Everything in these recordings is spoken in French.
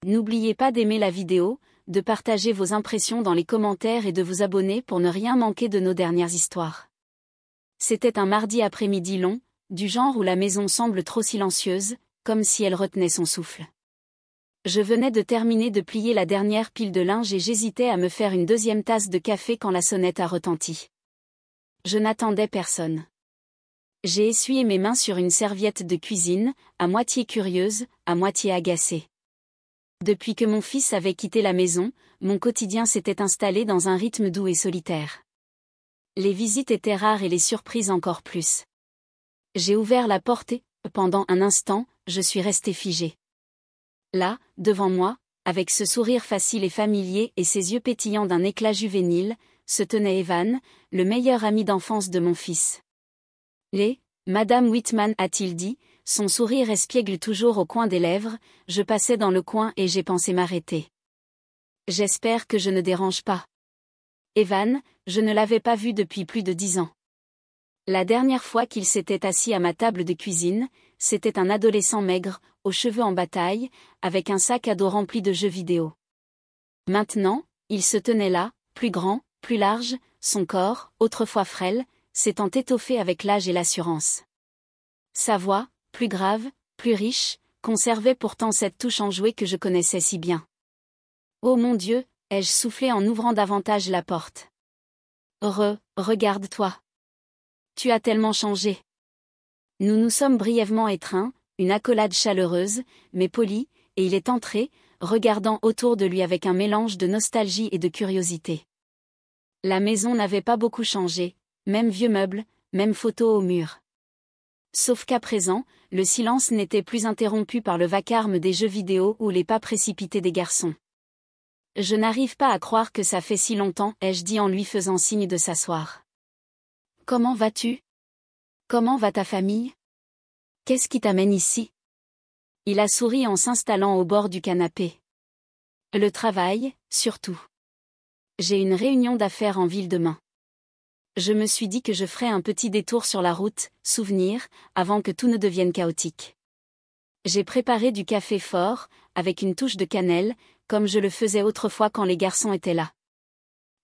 N'oubliez pas d'aimer la vidéo, de partager vos impressions dans les commentaires et de vous abonner pour ne rien manquer de nos dernières histoires. C'était un mardi après-midi long, du genre où la maison semble trop silencieuse, comme si elle retenait son souffle. Je venais de terminer de plier la dernière pile de linge et j'hésitais à me faire une deuxième tasse de café quand la sonnette a retenti. Je n'attendais personne. J'ai essuyé mes mains sur une serviette de cuisine, à moitié curieuse, à moitié agacée. Depuis que mon fils avait quitté la maison, mon quotidien s'était installé dans un rythme doux et solitaire. Les visites étaient rares et les surprises encore plus. J'ai ouvert la porte et, pendant un instant, je suis restée figée. Là, devant moi, avec ce sourire facile et familier et ses yeux pétillants d'un éclat juvénile, se tenait Evan, le meilleur ami d'enfance de mon fils. Madame Whitman a-t-il dit, son sourire espiègle toujours au coin des lèvres, je passais dans le coin et j'ai pensé m'arrêter. J'espère que je ne dérange pas. Evan, je ne l'avais pas vu depuis plus de 10 ans. La dernière fois qu'il s'était assis à ma table de cuisine, c'était un adolescent maigre, aux cheveux en bataille, avec un sac à dos rempli de jeux vidéo. Maintenant, il se tenait là, plus grand, plus large, son corps, autrefois frêle, s'étant étoffé avec l'âge et l'assurance. Sa voix, plus grave, plus riche, conservait pourtant cette touche enjouée que je connaissais si bien. « Oh mon Dieu !» ai-je soufflé en ouvrant davantage la porte. « Regarde-toi. Tu as tellement changé. » Nous nous sommes brièvement étreints, une accolade chaleureuse, mais polie, et il est entré, regardant autour de lui avec un mélange de nostalgie et de curiosité. La maison n'avait pas beaucoup changé, même vieux meubles, même photos au mur. Sauf qu'à présent, le silence n'était plus interrompu par le vacarme des jeux vidéo ou les pas précipités des garçons. « Je n'arrive pas à croire que ça fait si longtemps, ai-je dit en lui faisant signe de s'asseoir. « Comment vas-tu ? Comment va ta famille ? Qu'est-ce qui t'amène ici ?» Il a souri en s'installant au bord du canapé. « Le travail, surtout. J'ai une réunion d'affaires en ville demain. Je me suis dit que je ferais un petit détour sur la route, souvenir, avant que tout ne devienne chaotique. J'ai préparé du café fort, avec une touche de cannelle, comme je le faisais autrefois quand les garçons étaient là.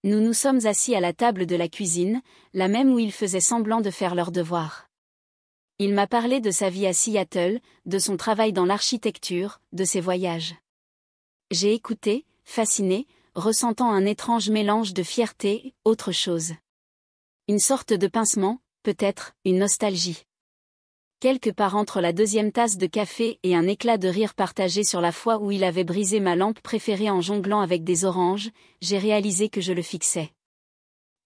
Nous nous sommes assis à la table de la cuisine, la même où ils faisaient semblant de faire leurs devoirs. Il m'a parlé de sa vie à Seattle, de son travail dans l'architecture, de ses voyages. J'ai écouté, fasciné, ressentant un étrange mélange de fierté, autre chose. Une sorte de pincement, peut-être, une nostalgie. Quelque part entre la deuxième tasse de café et un éclat de rire partagé sur la fois où il avait brisé ma lampe préférée en jonglant avec des oranges, j'ai réalisé que je le fixais.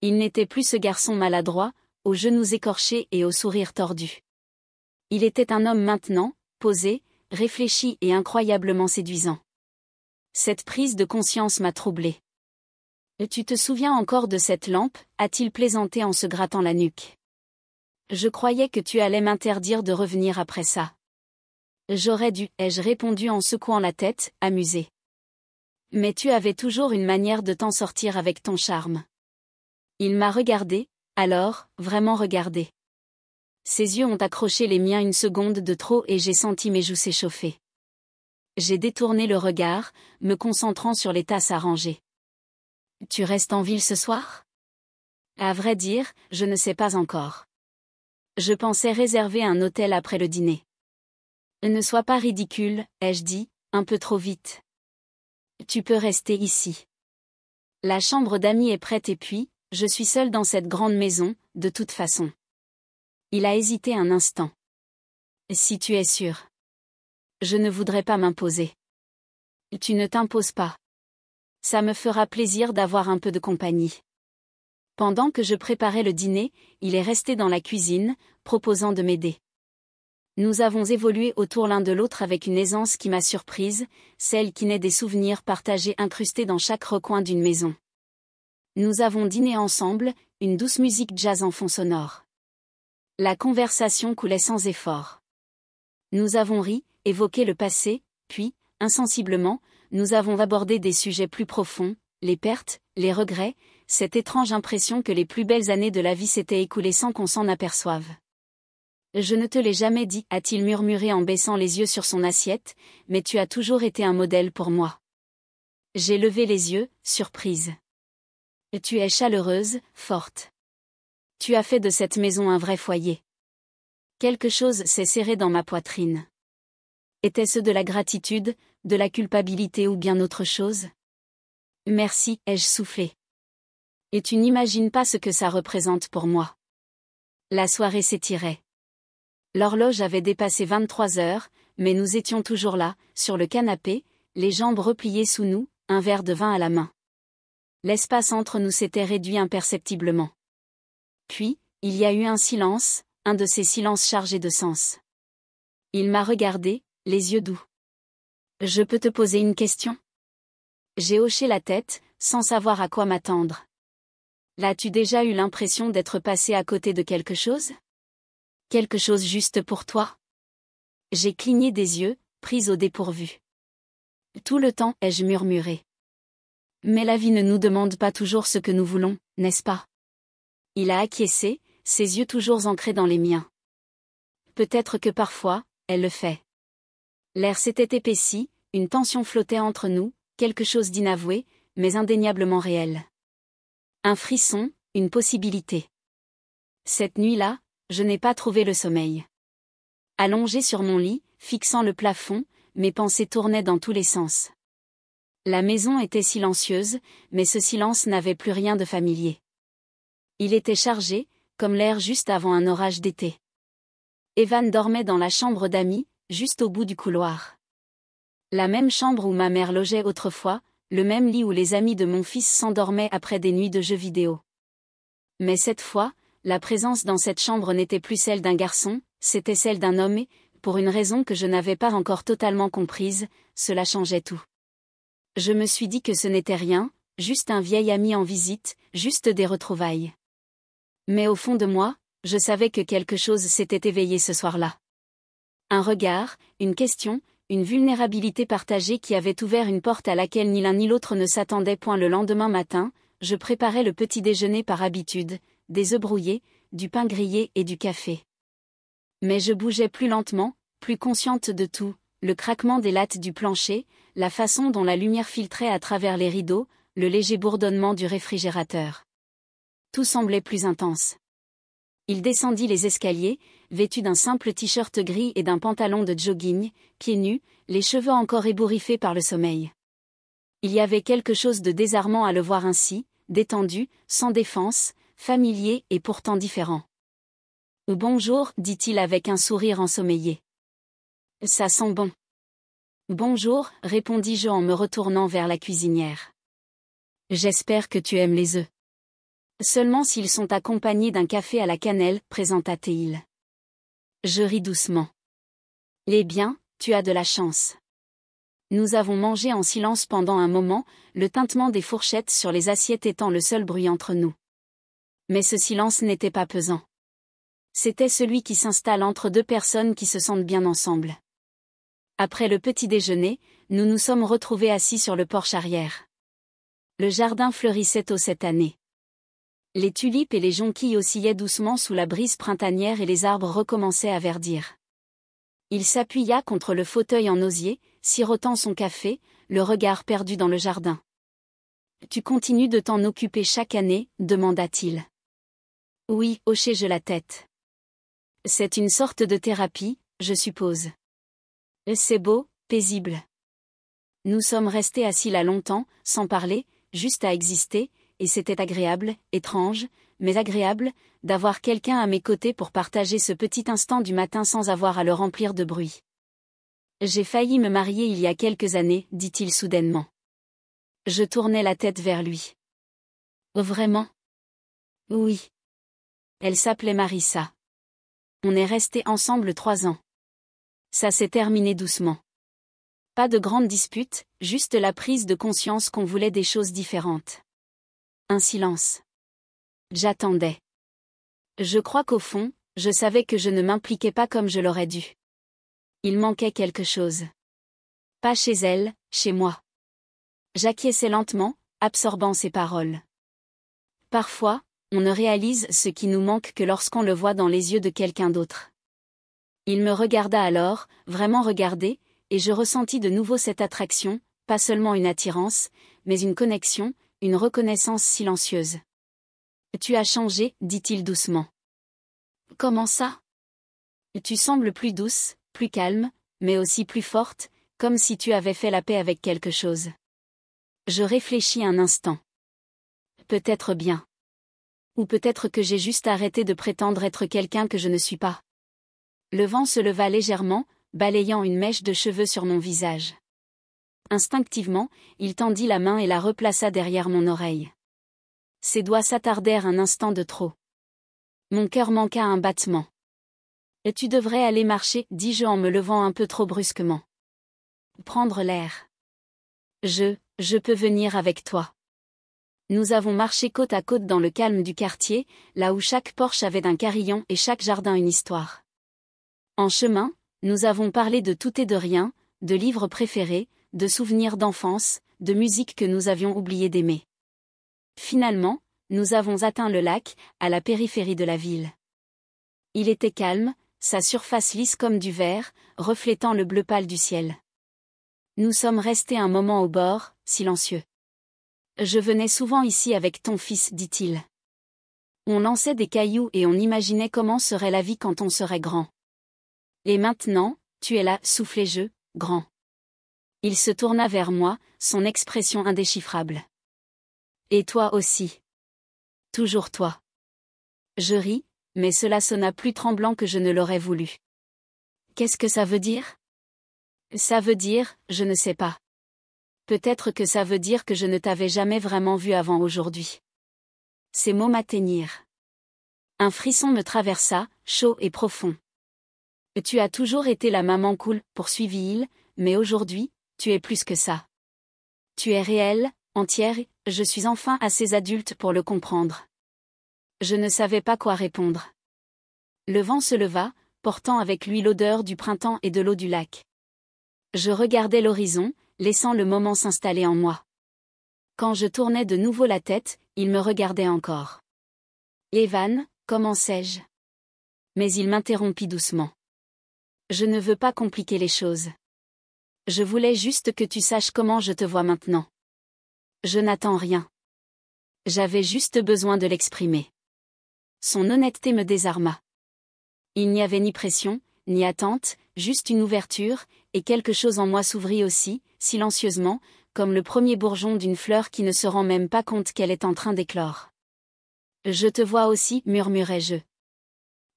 Il n'était plus ce garçon maladroit, aux genoux écorchés et au sourire tordu. Il était un homme maintenant, posé, réfléchi et incroyablement séduisant. Cette prise de conscience m'a troublée. « Tu te souviens encore de cette lampe ?» a-t-il plaisanté en se grattant la nuque. « Je croyais que tu allais m'interdire de revenir après ça. »« J'aurais dû, ai-je répondu en secouant la tête, amusé. « Mais tu avais toujours une manière de t'en sortir avec ton charme. » Il m'a regardé, alors, vraiment regardé. Ses yeux ont accroché les miens une seconde de trop et j'ai senti mes joues s'échauffer. J'ai détourné le regard, me concentrant sur les tasses à ranger. « Tu restes en ville ce soir ? » À vrai dire, je ne sais pas encore. Je pensais réserver un hôtel après le dîner. « Ne sois pas ridicule, ai-je dit, un peu trop vite. Tu peux rester ici. La chambre d'amis est prête et puis, je suis seule dans cette grande maison, de toute façon. » Il a hésité un instant. « Si tu es sûr. Je ne voudrais pas m'imposer. »« Tu ne t'imposes pas. Ça me fera plaisir d'avoir un peu de compagnie. » Pendant que je préparais le dîner, il est resté dans la cuisine, proposant de m'aider. Nous avons évolué autour l'un de l'autre avec une aisance qui m'a surprise, celle qui naît des souvenirs partagés incrustés dans chaque recoin d'une maison. Nous avons dîné ensemble, une douce musique jazz en fond sonore. La conversation coulait sans effort. Nous avons ri, évoqué le passé, puis, insensiblement, nous avons abordé des sujets plus profonds, les pertes, les regrets, cette étrange impression que les plus belles années de la vie s'étaient écoulées sans qu'on s'en aperçoive. Je ne te l'ai jamais dit, a-t-il murmuré en baissant les yeux sur son assiette, mais tu as toujours été un modèle pour moi. J'ai levé les yeux, surprise. Tu es chaleureuse, forte. Tu as fait de cette maison un vrai foyer. Quelque chose s'est serré dans ma poitrine. Était-ce de la gratitude, de la culpabilité ou bien autre chose? Merci, ai-je soufflé. Et tu n'imagines pas ce que ça représente pour moi. La soirée s'étirait. L'horloge avait dépassé 23 heures, mais nous étions toujours là, sur le canapé, les jambes repliées sous nous, un verre de vin à la main. L'espace entre nous s'était réduit imperceptiblement. Puis, il y a eu un silence, un de ces silences chargés de sens. Il m'a regardé, les yeux doux. Je peux te poser une question? J'ai hoché la tête, sans savoir à quoi m'attendre. L'as-tu déjà eu l'impression d'être passé à côté de quelque chose? Quelque chose juste pour toi? J'ai cligné des yeux, prise au dépourvu. Tout le temps, ai-je murmuré. Mais la vie ne nous demande pas toujours ce que nous voulons, n'est-ce pas? Il a acquiescé, ses yeux toujours ancrés dans les miens. Peut-être que parfois, elle le fait. L'air s'était épaissi, une tension flottait entre nous, quelque chose d'inavoué, mais indéniablement réel. Un frisson, une possibilité. Cette nuit-là, je n'ai pas trouvé le sommeil. Allongé sur mon lit, fixant le plafond, mes pensées tournaient dans tous les sens. La maison était silencieuse, mais ce silence n'avait plus rien de familier. Il était chargé, comme l'air juste avant un orage d'été. Evan dormait dans la chambre d'amis, juste au bout du couloir. La même chambre où ma mère logeait autrefois, le même lit où les amis de mon fils s'endormaient après des nuits de jeux vidéo. Mais cette fois, la présence dans cette chambre n'était plus celle d'un garçon, c'était celle d'un homme et, pour une raison que je n'avais pas encore totalement comprise, cela changeait tout. Je me suis dit que ce n'était rien, juste un vieil ami en visite, juste des retrouvailles. Mais au fond de moi, je savais que quelque chose s'était éveillé ce soir-là. Un regard, une question, une vulnérabilité partagée qui avait ouvert une porte à laquelle ni l'un ni l'autre ne s'attendait point. Le lendemain matin, je préparais le petit déjeuner par habitude, des œufs brouillés, du pain grillé et du café. Mais je bougeais plus lentement, plus consciente de tout, le craquement des lattes du plancher, la façon dont la lumière filtrait à travers les rideaux, le léger bourdonnement du réfrigérateur. Tout semblait plus intense. Il descendit les escaliers, vêtu d'un simple t-shirt gris et d'un pantalon de jogging, pieds nus, les cheveux encore ébouriffés par le sommeil. Il y avait quelque chose de désarmant à le voir ainsi, détendu, sans défense, familier et pourtant différent. « Bonjour, dit-il avec un sourire ensommeillé. « Ça sent bon. »« Bonjour, répondis-je en me retournant vers la cuisinière. « J'espère que tu aimes les œufs. » Seulement s'ils sont accompagnés d'un café à la cannelle, présenta-t-il. Je ris doucement. Eh bien, tu as de la chance. Nous avons mangé en silence pendant un moment, le tintement des fourchettes sur les assiettes étant le seul bruit entre nous. Mais ce silence n'était pas pesant. C'était celui qui s'installe entre deux personnes qui se sentent bien ensemble. Après le petit déjeuner, nous nous sommes retrouvés assis sur le porche arrière. Le jardin fleurissait tôt cette année. Les tulipes et les jonquilles oscillaient doucement sous la brise printanière et les arbres recommençaient à verdir. Il s'appuya contre le fauteuil en osier, sirotant son café, le regard perdu dans le jardin. « Tu continues de t'en occuper chaque année ?» demanda-t-il. « Oui, hochai-je la tête. C'est une sorte de thérapie, je suppose. C'est beau, paisible. » Nous sommes restés assis là longtemps, sans parler, juste à exister, et c'était agréable, étrange, mais agréable, d'avoir quelqu'un à mes côtés pour partager ce petit instant du matin sans avoir à le remplir de bruit. « J'ai failli me marier il y a quelques années, dit-il soudainement. Je tournai la tête vers lui. « Oh vraiment? » « Oui. » Elle s'appelait Marissa. On est restés ensemble 3 ans. Ça s'est terminé doucement. Pas de grande dispute, juste la prise de conscience qu'on voulait des choses différentes. Un silence. J'attendais. Je crois qu'au fond, je savais que je ne m'impliquais pas comme je l'aurais dû. Il manquait quelque chose. Pas chez elle, chez moi. J'acquiesçais lentement, absorbant ses paroles. Parfois, on ne réalise ce qui nous manque que lorsqu'on le voit dans les yeux de quelqu'un d'autre. Il me regarda alors, vraiment regardé, et je ressentis de nouveau cette attraction, pas seulement une attirance, mais une connexion, une reconnaissance silencieuse. Tu as changé, dit-il doucement. Comment ça? Tu sembles plus douce, plus calme, mais aussi plus forte, comme si tu avais fait la paix avec quelque chose. Je réfléchis un instant. Peut-être bien. Ou peut-être que j'ai juste arrêté de prétendre être quelqu'un que je ne suis pas. Le vent se leva légèrement, balayant une mèche de cheveux sur mon visage. Instinctivement, il tendit la main et la replaça derrière mon oreille. Ses doigts s'attardèrent un instant de trop. Mon cœur manqua un battement. Et tu devrais aller marcher, dis-je en me levant un peu trop brusquement. Prendre l'air. Je peux venir avec toi. Nous avons marché côte à côte dans le calme du quartier, là où chaque porche avait un carillon et chaque jardin une histoire. En chemin, nous avons parlé de tout et de rien, de livres préférés, de souvenirs d'enfance, de musique que nous avions oublié d'aimer. Finalement, nous avons atteint le lac, à la périphérie de la ville. Il était calme, sa surface lisse comme du verre, reflétant le bleu pâle du ciel. Nous sommes restés un moment au bord, silencieux. Je venais souvent ici avec ton fils, dit-il. On lançait des cailloux et on imaginait comment serait la vie quand on serait grand. Et maintenant, tu es là, soufflai-je, grand. Il se tourna vers moi, son expression indéchiffrable. Et toi aussi. Toujours toi. Je ris, mais cela sonna plus tremblant que je ne l'aurais voulu. Qu'est-ce que ça veut dire? Ça veut dire, je ne sais pas. Peut-être que ça veut dire que je ne t'avais jamais vraiment vu avant aujourd'hui. Ces mots m'atteignirent. Un frisson me traversa, chaud et profond. Tu as toujours été la maman cool, poursuivit-il, mais aujourd'hui, tu es plus que ça. Tu es réelle, entière, je suis enfin assez adulte pour le comprendre. Je ne savais pas quoi répondre. Le vent se leva, portant avec lui l'odeur du printemps et de l'eau du lac. Je regardais l'horizon, laissant le moment s'installer en moi. Quand je tournais de nouveau la tête, il me regardait encore. Evan, commençai-je. Mais il m'interrompit doucement. Je ne veux pas compliquer les choses. Je voulais juste que tu saches comment je te vois maintenant. Je n'attends rien. J'avais juste besoin de l'exprimer. Son honnêteté me désarma. Il n'y avait ni pression, ni attente, juste une ouverture, et quelque chose en moi s'ouvrit aussi, silencieusement, comme le premier bourgeon d'une fleur qui ne se rend même pas compte qu'elle est en train d'éclore. Je te vois aussi, murmurai-je.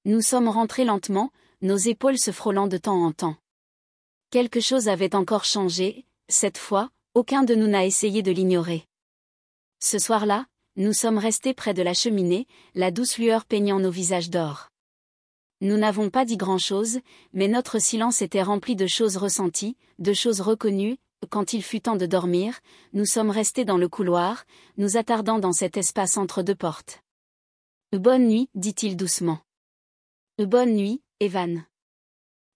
Nous sommes rentrés lentement, nos épaules se frôlant de temps en temps. Quelque chose avait encore changé, cette fois, aucun de nous n'a essayé de l'ignorer. Ce soir-là, nous sommes restés près de la cheminée, la douce lueur peignant nos visages d'or. Nous n'avons pas dit grand-chose, mais notre silence était rempli de choses ressenties, de choses reconnues. Quand il fut temps de dormir, nous sommes restés dans le couloir, nous attardant dans cet espace entre deux portes. « Bonne nuit, dit-il doucement. « Bonne nuit, Evan. »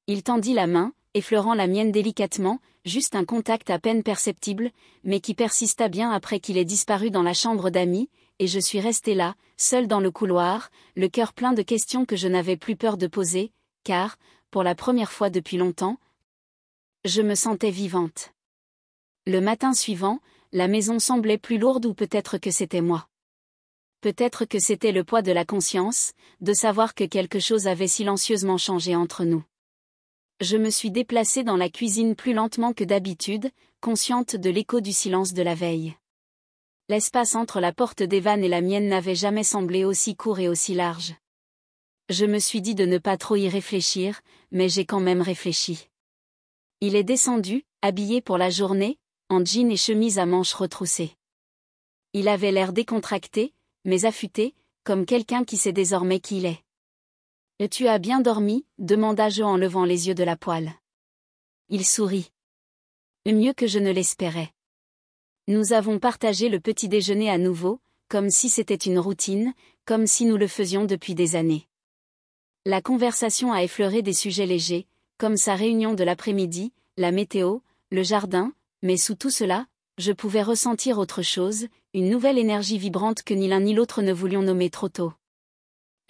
Il tendit la main, effleurant la mienne délicatement, juste un contact à peine perceptible, mais qui persista bien après qu'il ait disparu dans la chambre d'amis, et je suis restée là, seule dans le couloir, le cœur plein de questions que je n'avais plus peur de poser, car, pour la première fois depuis longtemps, je me sentais vivante. Le matin suivant, la maison semblait plus lourde ou peut-être que c'était moi. Peut-être que c'était le poids de la conscience, de savoir que quelque chose avait silencieusement changé entre nous. Je me suis déplacée dans la cuisine plus lentement que d'habitude, consciente de l'écho du silence de la veille. L'espace entre la porte d'Evan et la mienne n'avait jamais semblé aussi court et aussi large. Je me suis dit de ne pas trop y réfléchir, mais j'ai quand même réfléchi. Il est descendu, habillé pour la journée, en jean et chemise à manches retroussées. Il avait l'air décontracté, mais affûté, comme quelqu'un qui sait désormais qui il est. « Et tu as bien dormi ?» demanda-je en levant les yeux de la poêle. Il sourit. Mieux que je ne l'espérais. Nous avons partagé le petit déjeuner à nouveau, comme si c'était une routine, comme si nous le faisions depuis des années. La conversation a effleuré des sujets légers, comme sa réunion de l'après-midi, la météo, le jardin, mais sous tout cela, je pouvais ressentir autre chose, une nouvelle énergie vibrante que ni l'un ni l'autre ne voulions nommer trop tôt.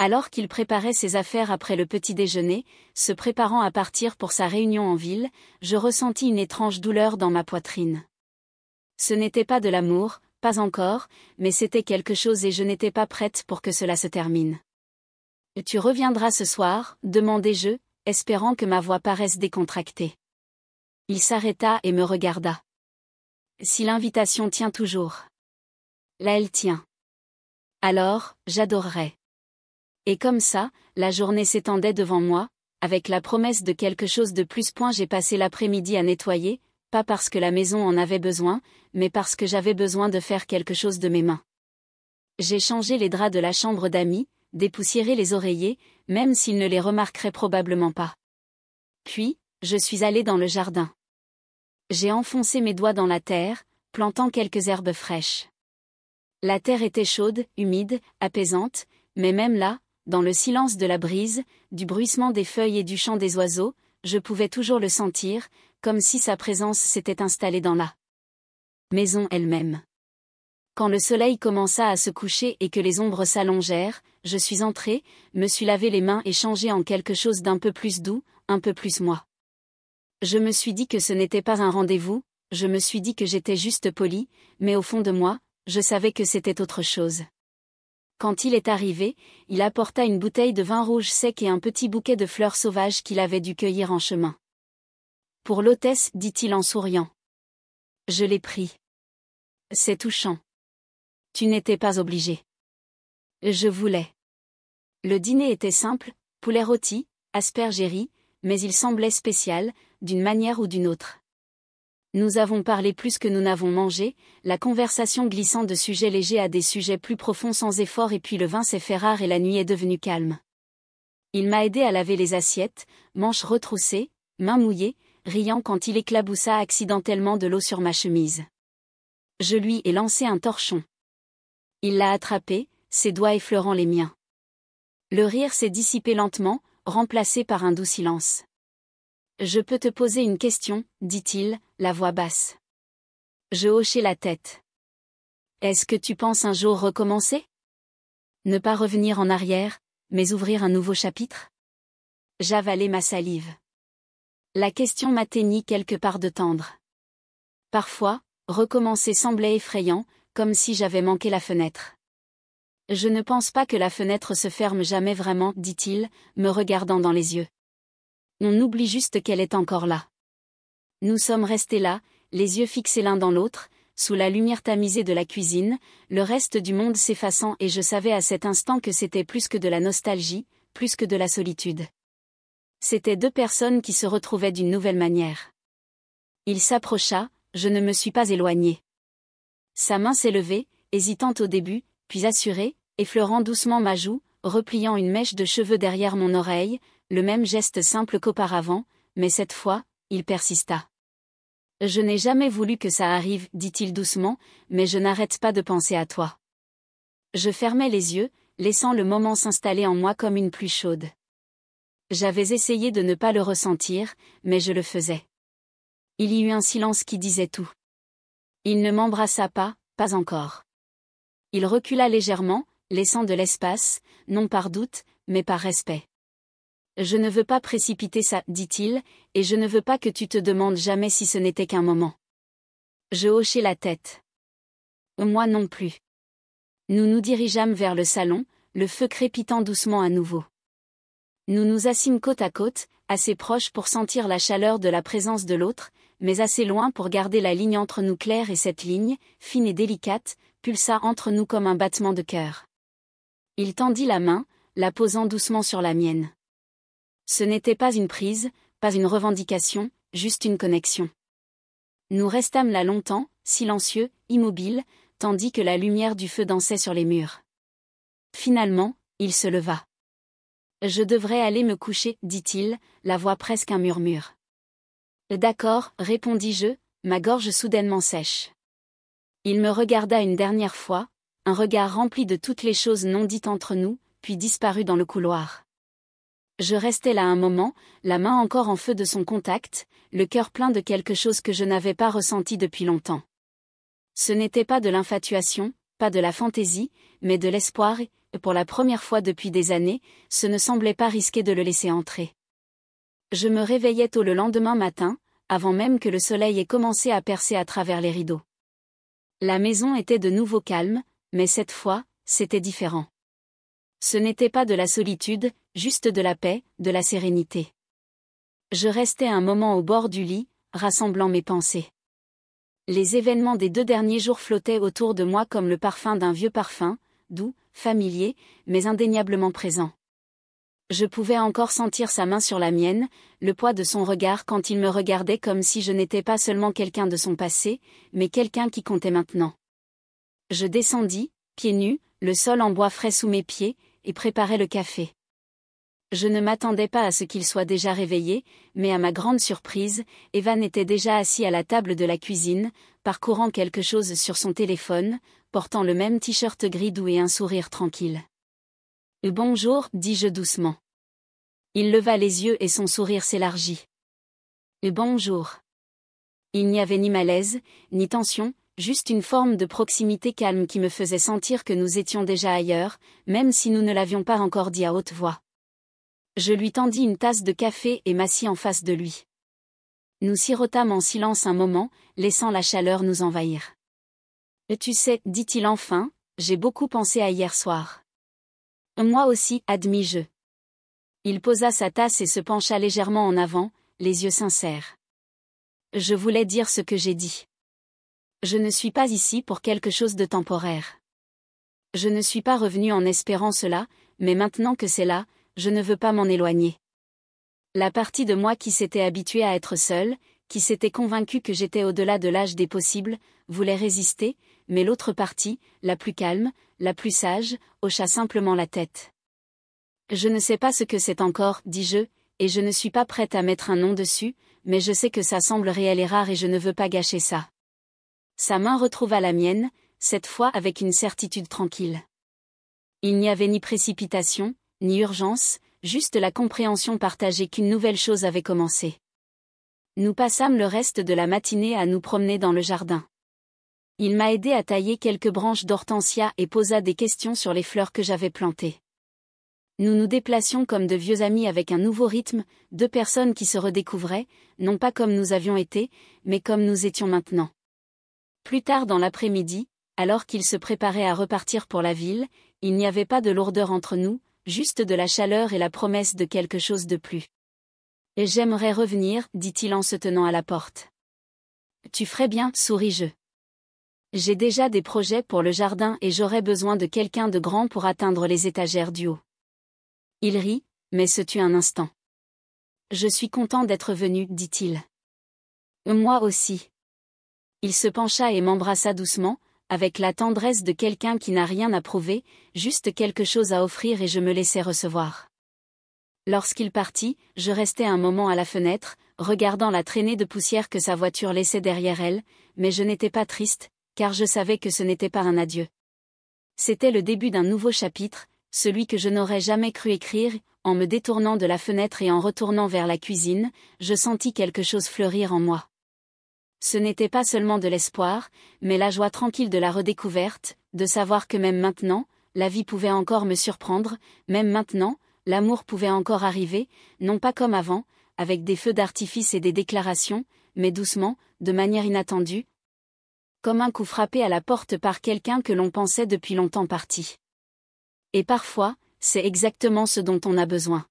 Alors qu'il préparait ses affaires après le petit déjeuner, se préparant à partir pour sa réunion en ville, je ressentis une étrange douleur dans ma poitrine. Ce n'était pas de l'amour, pas encore, mais c'était quelque chose et je n'étais pas prête pour que cela se termine. « Tu reviendras ce soir ?» demandai-je, espérant que ma voix paraisse décontractée. Il s'arrêta et me regarda. « Si l'invitation tient toujours. » Là elle tient. Alors, j'adorerais. Et comme ça, la journée s'étendait devant moi, avec la promesse de quelque chose de plus. J'ai passé l'après-midi à nettoyer, pas parce que la maison en avait besoin, mais parce que j'avais besoin de faire quelque chose de mes mains. J'ai changé les draps de la chambre d'amis, dépoussiéré les oreillers, même s'ils ne les remarqueraient probablement pas. Puis, je suis allée dans le jardin. J'ai enfoncé mes doigts dans la terre, plantant quelques herbes fraîches. La terre était chaude, humide, apaisante, mais même là, dans le silence de la brise, du bruissement des feuilles et du chant des oiseaux, je pouvais toujours le sentir, comme si sa présence s'était installée dans la maison elle-même. Quand le soleil commença à se coucher et que les ombres s'allongèrent, je suis entrée, me suis lavé les mains et changé en quelque chose d'un peu plus doux, un peu plus moi. Je me suis dit que ce n'était pas un rendez-vous, je me suis dit que j'étais juste polie, mais au fond de moi, je savais que c'était autre chose. Quand il est arrivé, il apporta une bouteille de vin rouge sec et un petit bouquet de fleurs sauvages qu'il avait dû cueillir en chemin. « Pour l'hôtesse » dit-il en souriant. Je l'ai pris. C'est touchant. Tu n'étais pas obligé. Je voulais. Le dîner était simple, poulet rôti, asperges et riz, mais il semblait spécial, d'une manière ou d'une autre. Nous avons parlé plus que nous n'avons mangé, la conversation glissant de sujets légers à des sujets plus profonds sans effort et puis le vin s'est fait rare et la nuit est devenue calme. Il m'a aidé à laver les assiettes, manches retroussées, mains mouillées, riant quand il éclaboussa accidentellement de l'eau sur ma chemise. Je lui ai lancé un torchon. Il l'a attrapé, ses doigts effleurant les miens. Le rire s'est dissipé lentement, remplacé par un doux silence. « Je peux te poser une question » dit-il, la voix basse. Je hochai la tête. « Est-ce que tu penses un jour recommencer ? Ne pas revenir en arrière, mais ouvrir un nouveau chapitre ?» J'avalai ma salive. La question m'atteignit quelque part de tendre. Parfois, recommencer semblait effrayant, comme si j'avais manqué la fenêtre. « Je ne pense pas que la fenêtre se ferme jamais vraiment » dit-il, me regardant dans les yeux. On oublie juste qu'elle est encore là. Nous sommes restés là, les yeux fixés l'un dans l'autre, sous la lumière tamisée de la cuisine, le reste du monde s'effaçant et je savais à cet instant que c'était plus que de la nostalgie, plus que de la solitude. C'étaient deux personnes qui se retrouvaient d'une nouvelle manière. Il s'approcha, je ne me suis pas éloignée. Sa main s'est levée, hésitante au début, puis assurée, effleurant doucement ma joue, repliant une mèche de cheveux derrière mon oreille, le même geste simple qu'auparavant, mais cette fois, il persista. « Je n'ai jamais voulu que ça arrive, dit-il doucement, mais je n'arrête pas de penser à toi. » Je fermai les yeux, laissant le moment s'installer en moi comme une pluie chaude. J'avais essayé de ne pas le ressentir, mais je le faisais. Il y eut un silence qui disait tout. Il ne m'embrassa pas, pas encore. Il recula légèrement, laissant de l'espace, non par doute, mais par respect. « Je ne veux pas précipiter ça, dit-il, et je ne veux pas que tu te demandes jamais si ce n'était qu'un moment. » Je hochai la tête. Moi non plus. Nous nous dirigeâmes vers le salon, le feu crépitant doucement à nouveau. Nous nous assîmes côte à côte, assez proches pour sentir la chaleur de la présence de l'autre, mais assez loin pour garder la ligne entre nous claire et cette ligne, fine et délicate, pulsa entre nous comme un battement de cœur. Il tendit la main, la posant doucement sur la mienne. Ce n'était pas une prise, pas une revendication, juste une connexion. Nous restâmes là longtemps, silencieux, immobiles, tandis que la lumière du feu dansait sur les murs. Finalement, il se leva. « Je devrais aller me coucher, dit-il, la voix presque un murmure. »« D'accord, répondis-je, ma gorge soudainement sèche. » Il me regarda une dernière fois, un regard rempli de toutes les choses non dites entre nous, puis disparut dans le couloir. Je restai là un moment, la main encore en feu de son contact, le cœur plein de quelque chose que je n'avais pas ressenti depuis longtemps. Ce n'était pas de l'infatuation, pas de la fantaisie, mais de l'espoir pour la première fois depuis des années, ce ne semblait pas risqué de le laisser entrer. Je me réveillais tôt le lendemain matin, avant même que le soleil ait commencé à percer à travers les rideaux. La maison était de nouveau calme, mais cette fois, c'était différent. Ce n'était pas de la solitude, juste de la paix, de la sérénité. Je restais un moment au bord du lit, rassemblant mes pensées. Les événements des 2 derniers jours flottaient autour de moi comme le parfum d'un vieux parfum, doux, familier, mais indéniablement présent. Je pouvais encore sentir sa main sur la mienne, le poids de son regard quand il me regardait comme si je n'étais pas seulement quelqu'un de son passé, mais quelqu'un qui comptait maintenant. Je descendis, pieds nus, le sol en bois frais sous mes pieds, et préparai le café. Je ne m'attendais pas à ce qu'il soit déjà réveillé, mais à ma grande surprise, Evan était déjà assis à la table de la cuisine, parcourant quelque chose sur son téléphone, portant le même t-shirt gris doux et un sourire tranquille. « Bonjour » dis-je doucement. Il leva les yeux et son sourire s'élargit. « Bonjour ». Il n'y avait ni malaise, ni tension, juste une forme de proximité calme qui me faisait sentir que nous étions déjà ailleurs, même si nous ne l'avions pas encore dit à haute voix. Je lui tendis une tasse de café et m'assis en face de lui. Nous sirotâmes en silence un moment, laissant la chaleur nous envahir. « Tu sais, dit-il enfin, j'ai beaucoup pensé à hier soir. » « Moi aussi, admis-je. » Il posa sa tasse et se pencha légèrement en avant, les yeux sincères. « Je voulais dire ce que j'ai dit. Je ne suis pas ici pour quelque chose de temporaire. Je ne suis pas revenu en espérant cela, mais maintenant que c'est là, je ne veux pas m'en éloigner. » La partie de moi qui s'était habituée à être seule, qui s'était convaincue que j'étais au-delà de l'âge des possibles, voulait résister, mais l'autre partie, la plus calme, la plus sage, hocha simplement la tête. « Je ne sais pas ce que c'est encore, dis-je, et je ne suis pas prête à mettre un nom dessus, mais je sais que ça semble réel et rare et je ne veux pas gâcher ça. » Sa main retrouva la mienne, cette fois avec une certitude tranquille. Il n'y avait ni précipitation, ni urgence, juste la compréhension partagée qu'une nouvelle chose avait commencé. Nous passâmes le reste de la matinée à nous promener dans le jardin. Il m'a aidé à tailler quelques branches d'hortensia et posa des questions sur les fleurs que j'avais plantées. Nous nous déplacions comme de vieux amis avec un nouveau rythme, 2 personnes qui se redécouvraient, non pas comme nous avions été, mais comme nous étions maintenant. Plus tard dans l'après-midi, alors qu'il se préparait à repartir pour la ville, il n'y avait pas de lourdeur entre nous, juste de la chaleur et la promesse de quelque chose de plus. « Et j'aimerais revenir, dit-il en se tenant à la porte. « Tu ferais bien, souris-je. J'ai déjà des projets pour le jardin et j'aurais besoin de quelqu'un de grand pour atteindre les étagères du haut. » Il rit, mais se tut un instant. « Je suis content d'être venu, dit-il. »« Moi aussi. » Il se pencha et m'embrassa doucement, avec la tendresse de quelqu'un qui n'a rien à prouver, juste quelque chose à offrir et je me laissai recevoir. Lorsqu'il partit, je restai un moment à la fenêtre, regardant la traînée de poussière que sa voiture laissait derrière elle, mais je n'étais pas triste, car je savais que ce n'était pas un adieu. C'était le début d'un nouveau chapitre, celui que je n'aurais jamais cru écrire. En me détournant de la fenêtre et en retournant vers la cuisine, je sentis quelque chose fleurir en moi. Ce n'était pas seulement de l'espoir, mais la joie tranquille de la redécouverte, de savoir que même maintenant, la vie pouvait encore me surprendre, même maintenant, l'amour pouvait encore arriver, non pas comme avant, avec des feux d'artifice et des déclarations, mais doucement, de manière inattendue, comme un coup frappé à la porte par quelqu'un que l'on pensait depuis longtemps parti. Et parfois, c'est exactement ce dont on a besoin.